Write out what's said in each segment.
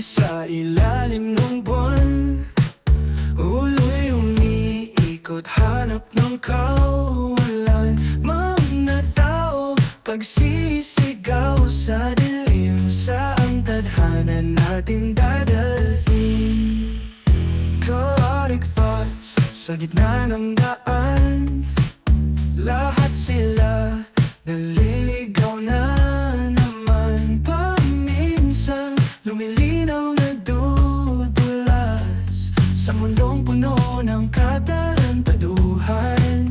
sa ilalim ng buwan. Ulo'y umiikot hanap ng kawalan. Mga tao pagsisigaw sa dilim. Saan tadhana natin dadalhin? Chaotic thoughts sa gitna ng daan. Lahat sila naliligaw na naman. Paminsan lumilinaw na dudulas sa mundong puno ng katarantaduhan.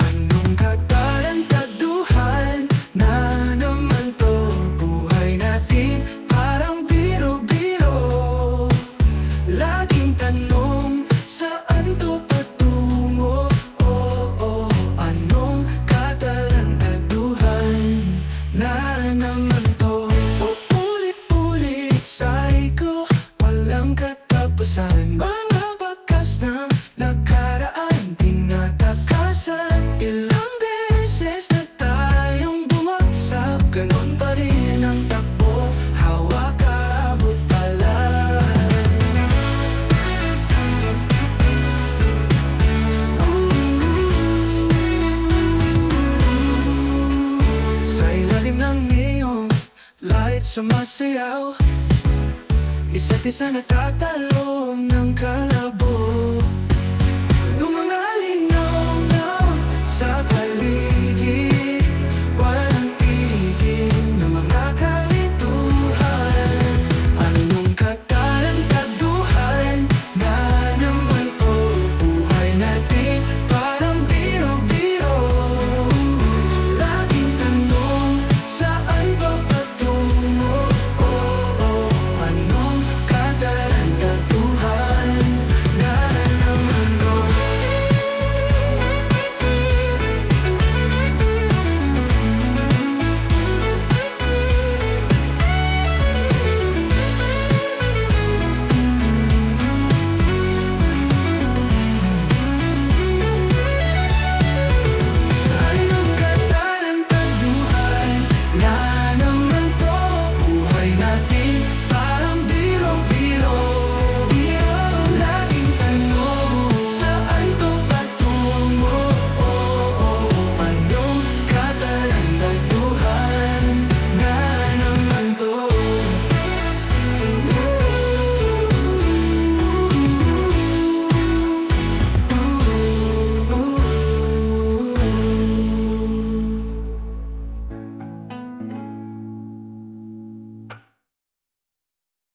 Anong katarantaduhan na naman to? Buhay natin parang biro-biro. Laging tanong, saan to patungo? Anong katarantaduhan na naman to? Ulit-ulit saiko, walang katapusan. Mga bakas na nakaraan, tinatakasan. Ilang beses na tayong bumagsak, ganon pa rin ang takbo, hawak kaabot pala. Sa ilalim ng neon light sumasayaw, isa't isa nagtatalong ng